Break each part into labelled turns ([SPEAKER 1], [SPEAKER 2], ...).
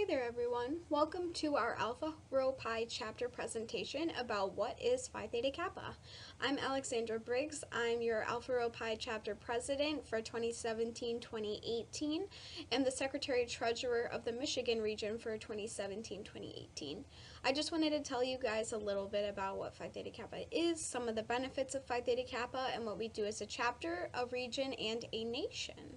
[SPEAKER 1] Hey there everyone, welcome to our Alpha Rho Pi chapter presentation about what is Phi Theta Kappa. I'm Alexandra Briggs, I'm your Alpha Rho Pi chapter president for 2017-2018 and the Secretary Treasurer of the Michigan region for 2017-2018. I just wanted to tell you guys a little bit about what Phi Theta Kappa is, some of the benefits of Phi Theta Kappa, and what we do as a chapter, a region, and a nation.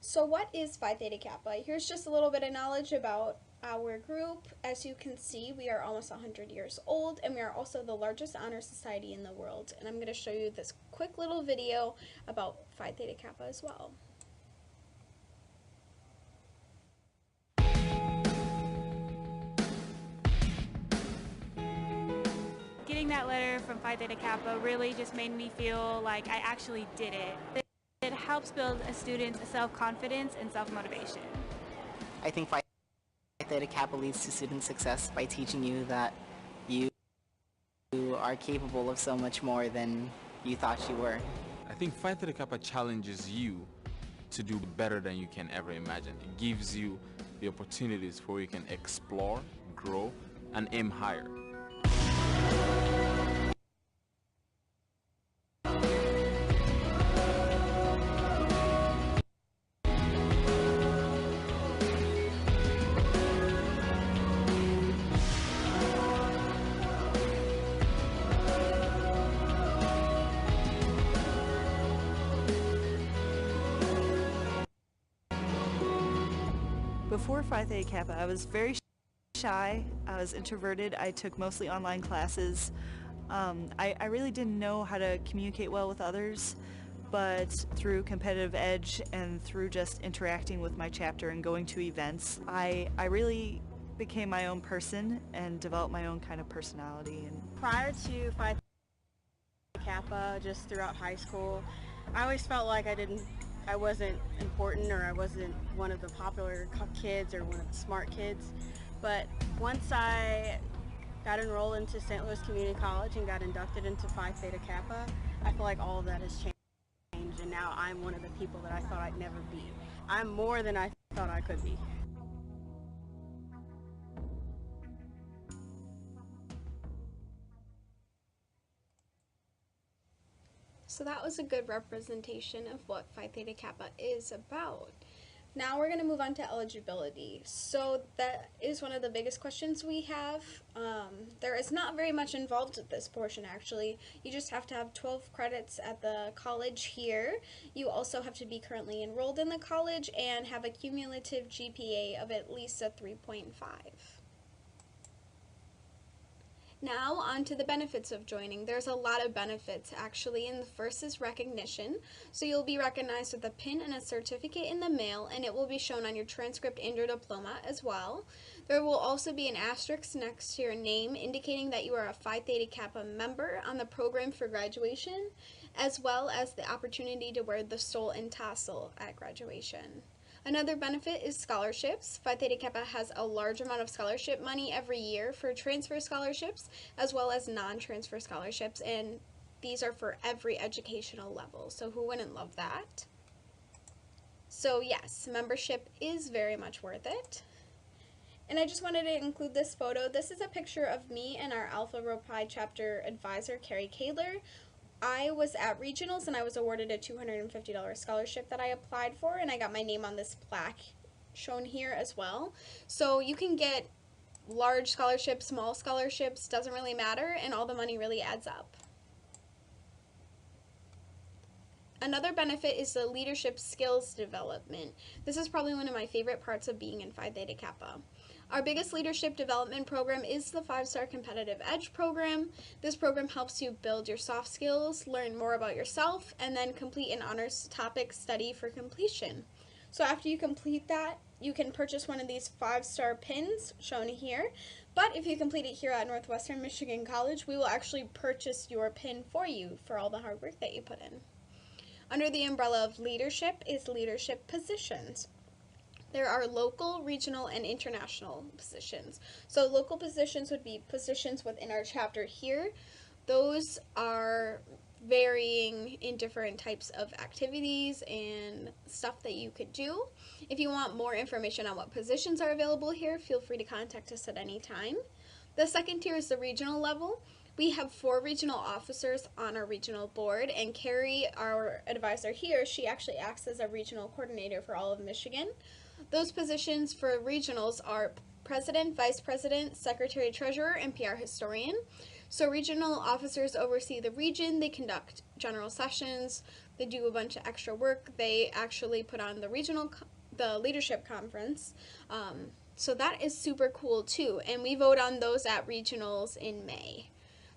[SPEAKER 1] So what is Phi Theta Kappa? Here's just a little bit of knowledge about our group. As you can see, we are almost 100 years old, and we are also the largest honor society in the world. And I'm going to show you this quick little video about Phi Theta Kappa as well.
[SPEAKER 2] Getting that letter from Phi Theta Kappa really just made me feel like I actually did it. It helps build a student's self-confidence and self-motivation.
[SPEAKER 3] I think Phi Theta Kappa leads to student success by teaching you that you are capable of so much more than you thought you were.
[SPEAKER 4] I think Phi Theta Kappa challenges you to do better than you can ever imagine. It gives you the opportunities where you can explore, grow, and aim higher.
[SPEAKER 5] Before Phi Theta Kappa, I was very shy, I was introverted, I took mostly online classes. I really didn't know how to communicate well with others, but through competitive edge and through just interacting with my chapter and going to events, I really became my own person and developed my own kind of personality.
[SPEAKER 6] Prior to Phi Theta Kappa, just throughout high school, I always felt like I wasn't important, or I wasn't one of the popular kids or one of the smart kids. But once I got enrolled into St. Louis Community College and got inducted into Phi Theta Kappa, I feel like all of that has changed, and now I'm one of the people that I thought I'd never be. I'm more than I thought I could be.
[SPEAKER 1] So that was a good representation of what Phi Theta Kappa is about. Now we're going to move on to eligibility. So that is one of the biggest questions we have. There is not very much involved at this portion actually. You just have to have 12 credits at the college here. You also have to be currently enrolled in the college and have a cumulative GPA of at least a 3.5. Now on to the benefits of joining. There's a lot of benefits actually, and the first is recognition. So you'll be recognized with a pin and a certificate in the mail, and it will be shown on your transcript and your diploma as well. There will also be an asterisk next to your name indicating that you are a Phi Theta Kappa member on the program for graduation, as well as the opportunity to wear the stole and tassel at graduation. Another benefit is scholarships. Phi Theta Kappa has a large amount of scholarship money every year for transfer scholarships as well as non-transfer scholarships, and these are for every educational level, so who wouldn't love that? So yes, membership is very much worth it. And I just wanted to include this photo. This is a picture of me and our Alpha Rho Pi chapter advisor, Carrie Kaler. I was at regionals and I was awarded a $250 scholarship that I applied for, and I got my name on this plaque shown here as well. So you can get large scholarships, small scholarships, doesn't really matter, and all the money really adds up. Another benefit is the leadership skills development. This is probably one of my favorite parts of being in Phi Theta Kappa. Our biggest leadership development program is the 5-Star Competitive Edge program. This program helps you build your soft skills, learn more about yourself, and then complete an honors topic study for completion. So after you complete that, you can purchase one of these 5-star pins shown here. But if you complete it here at Northwestern Michigan College, we will actually purchase your pin for you for all the hard work that you put in. Under the umbrella of leadership is leadership positions. There are local, regional, and international positions. So local positions would be positions within our chapter here. Those are varying in different types of activities and stuff that you could do. If you want more information on what positions are available here, feel free to contact us at any time. The second tier is the regional level. We have 4 regional officers on our regional board, and Carrie, our advisor here, she actually acts as a regional coordinator for all of Michigan. Those positions for regionals are president, vice president, secretary treasurer, and PR historian. So regional officers oversee the region, they conduct general sessions, they do a bunch of extra work, they actually put on the leadership conference. So that is super cool too, and we vote on those at regionals in May.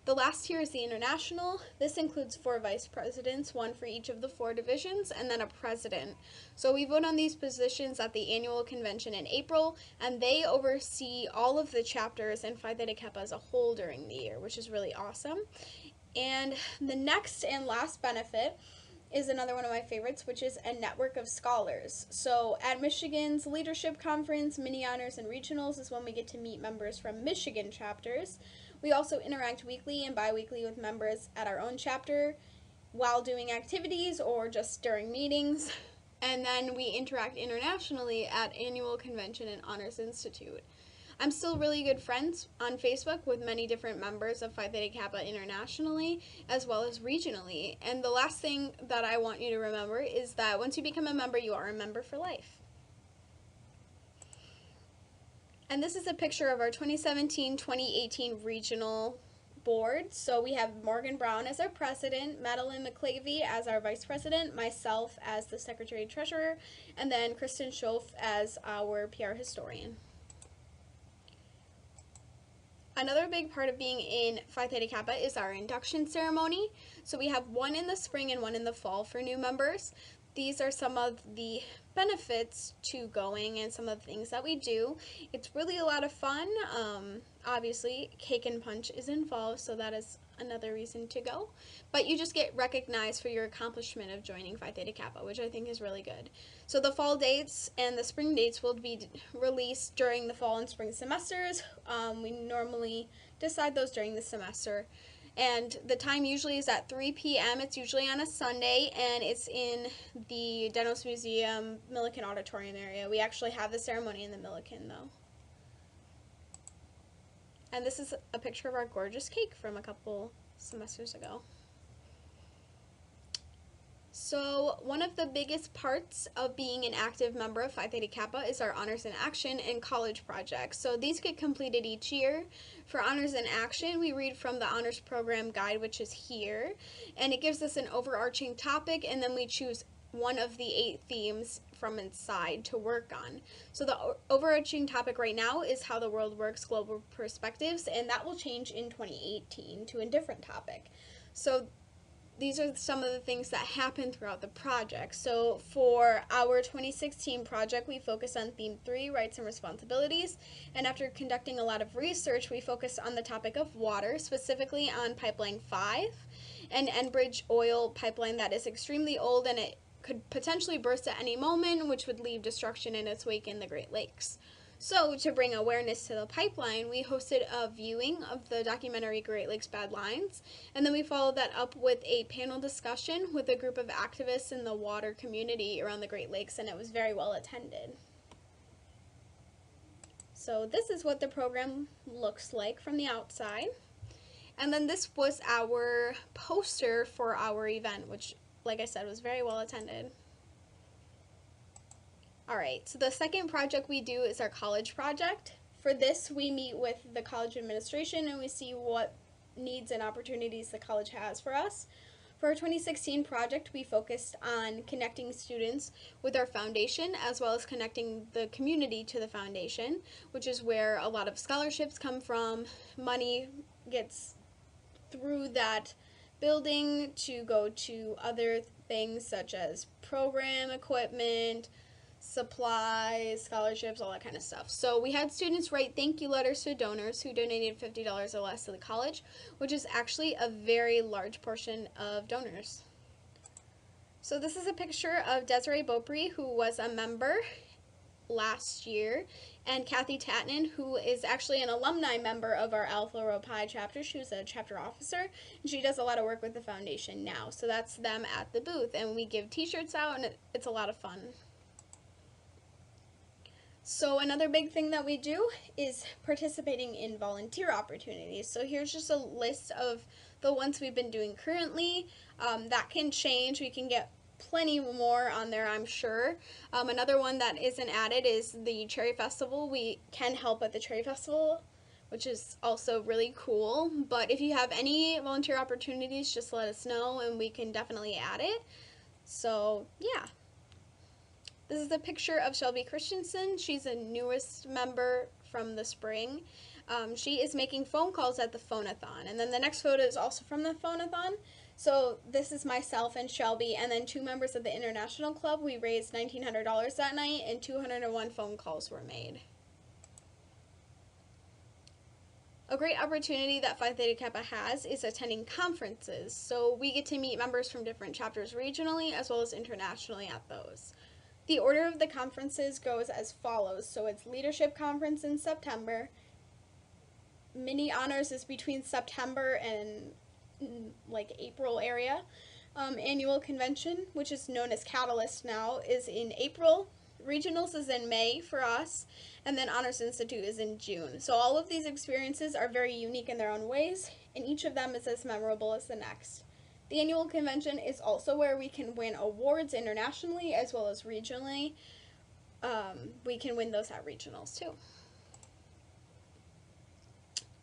[SPEAKER 1] The last tier is the international. This includes 4 vice presidents, 1 for each of the 4 divisions, and then a president. So we vote on these positions at the annual convention in April, and they oversee all of the chapters in Phi Theta Kappa as a whole during the year, which is really awesome. And the next and last benefit is another one of my favorites, which is a network of scholars. So at Michigan's Leadership Conference, Mini Honors and Regionals is when we get to meet members from Michigan chapters. We also interact weekly and bi-weekly with members at our own chapter while doing activities or just during meetings. And then we interact internationally at annual convention and Honors Institute. I'm still really good friends on Facebook with many different members of Phi Theta Kappa internationally as well as regionally. And the last thing that I want you to remember is that once you become a member, you are a member for life. And this is a picture of our 2017-2018 regional board. So we have Morgan Brown as our president, Madeline McClavey as our vice president, myself as the secretary treasurer, and then Kristen Schoaf as our PR historian. Another big part of being in Phi Theta Kappa is our induction ceremony. So we have 1 in the spring and 1 in the fall for new members. These are some of the benefits to going and some of the things that we do. It's really a lot of fun. Obviously, cake and punch is involved, so that is another reason to go. But you just get recognized for your accomplishment of joining Phi Theta Kappa, which I think is really good. So the fall dates and the spring dates will be released during the fall and spring semesters. We normally decide those during the semester. And the time usually is at 3 p.m. It's usually on a Sunday, and it's in the Dennis Museum Millikan Auditorium area. We actually have the ceremony in the Millikan, though. And this is a picture of our gorgeous cake from a couple semesters ago. So one of the biggest parts of being an active member of Phi Theta Kappa is our Honors in Action and college projects. So these get completed each year. For Honors in Action, we read from the Honors Program Guide, which is here, and it gives us an overarching topic, and then we choose one of the 8 themes from inside to work on. So the overarching topic right now is How the World Works, Global Perspectives, and that will change in 2018 to a different topic. So these are some of the things that happen throughout the project. So for our 2016 project, we focused on Theme 3, Rights and Responsibilities, and after conducting a lot of research, we focused on the topic of water, specifically on Pipeline 5, an Enbridge oil pipeline that is extremely old and it could potentially burst at any moment, which would leave destruction in its wake in the Great Lakes. So, to bring awareness to the pipeline, we hosted a viewing of the documentary Great Lakes Bad Lines, and then we followed that up with a panel discussion with a group of activists in the water community around the Great Lakes, and it was very well attended. So this is what the program looks like from the outside. And then this was our poster for our event, which, like I said, was very well attended. Alright, so the second project we do is our college project. For this, we meet with the college administration and we see what needs and opportunities the college has for us. For our 2016 project, we focused on connecting students with our foundation as well as connecting the community to the foundation, which is where a lot of scholarships come from. Money gets through that building to go to other things such as program equipment, supplies, scholarships, all that kind of stuff. So we had students write thank you letters to donors who donated $50 or less to the college, which is actually a very large portion of donors. So this is a picture of Desiree Beaupre, who was a member last year, and Kathy Tatnan, who is actually an alumni member of our Alpha Rho Pi chapter. She was a chapter officer, and she does a lot of work with the foundation now. So that's them at the booth, and we give t-shirts out, and it's a lot of fun. So another big thing that we do is participating in volunteer opportunities. So here's just a list of the ones we've been doing currently. That can change. We can get plenty more on there, I'm sure. Another one that isn't added is the Cherry Festival. We can help at the Cherry Festival, which is also really cool. But if you have any volunteer opportunities, just let us know and we can definitely add it. So yeah. This is a picture of Shelby Christensen. She's a newest member from the spring. She is making phone calls at the phone-a-thon. And then the next photo is also from the phone-a-thon. So this is myself and Shelby, and then 2 members of the International Club. We raised $1,900 that night, and 201 phone calls were made. A great opportunity that Phi Theta Kappa has is attending conferences. So we get to meet members from different chapters regionally as well as internationally at those. The order of the conferences goes as follows. So it's Leadership Conference in September. Mini Honors is between September and like April area. Annual Convention, which is known as Catalyst now, is in April. Regionals is in May for us, and then Honors Institute is in June. So all of these experiences are very unique in their own ways, and each of them is as memorable as the next. The annual convention is also where we can win awards internationally as well as regionally. We can win those at regionals too.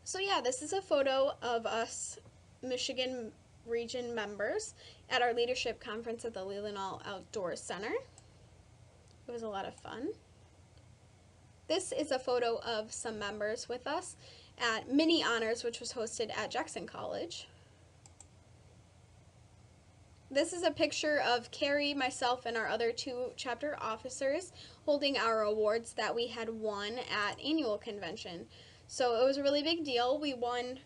[SPEAKER 1] So yeah, this is a photo of us Michigan region members at our leadership conference at the Leelanau Outdoor Center. It was a lot of fun. This is a photo of some members with us at Mini Honors, which was hosted at Jackson College. This is a picture of Carrie, myself, and our other 2 chapter officers holding our awards that we had won at annual convention. So it was a really big deal. We won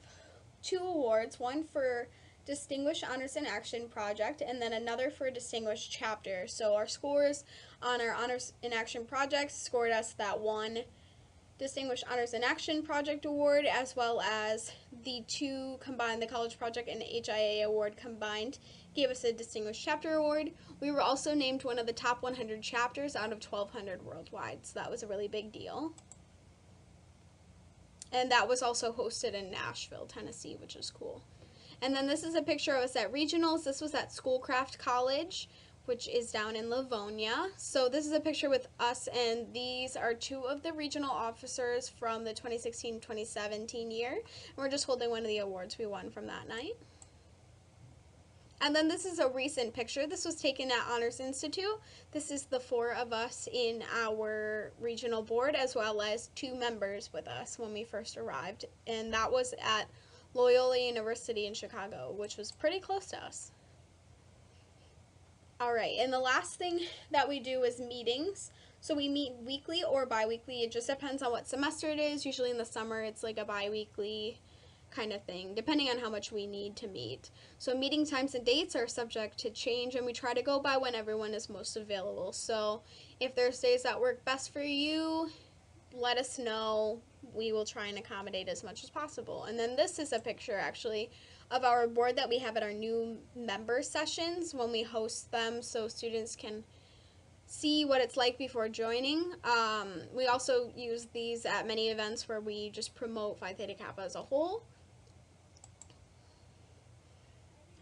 [SPEAKER 1] 2 awards, one for Distinguished Honors in Action project and then another for Distinguished Chapter. So our scores on our Honors in Action projects scored us that one Distinguished Honors in Action project award, as well as the 2 combined, the College Project and HIA award combined, gave us a Distinguished Chapter award. We were also named one of the top 100 chapters out of 1,200 worldwide, so that was a really big deal. And that was also hosted in Nashville, Tennessee, which is cool. And then this is a picture of us at regionals. This was at Schoolcraft College, which is down in Livonia. So this is a picture with us, and these are 2 of the regional officers from the 2016-2017 year. And we're just holding one of the awards we won from that night. And then this is a recent picture. This was taken at Honors Institute. This is the 4 of us in our regional board, as well as 2 members with us when we first arrived. And that was at Loyola University in Chicago, which was pretty close to us. Alright, and the last thing that we do is meetings. So we meet weekly or bi-weekly. It just depends on what semester it is. Usually in the summer it's like a bi-weekly kind of thing, depending on how much we need to meet. So meeting times and dates are subject to change, and we try to go by when everyone is most available. So if there's days that work best for you, let us know. We will try and accommodate as much as possible. And then this is a picture actually of our board that we have at our new member sessions when we host them, so students can see what it's like before joining. We also use these at many events where we just promote Phi Theta Kappa as a whole.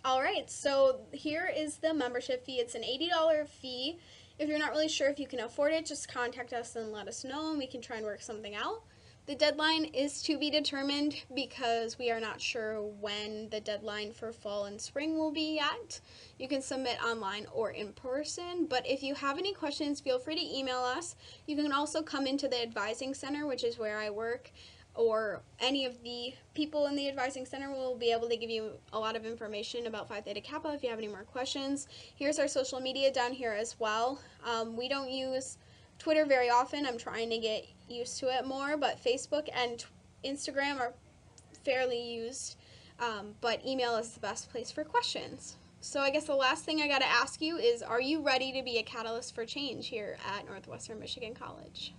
[SPEAKER 1] Alright, so here is the membership fee. It's an $80 fee. If you're not really sure if you can afford it, just contact us and let us know, and we can try and work something out. The deadline is to be determined because we are not sure when the deadline for fall and spring will be yet. You can submit online or in person, but if you have any questions, feel free to email us. You can also come into the advising center, which is where I work, or any of the people in the advising center will be able to give you a lot of information about Phi Theta Kappa if you have any more questions. Here's our social media down here as well. We don't use Twitter very often. I'm trying to get used to it more, but Facebook and Instagram are fairly used, but email is the best place for questions. So I guess the last thing I got to ask you is, are you ready to be a catalyst for change here at Northwestern Michigan College?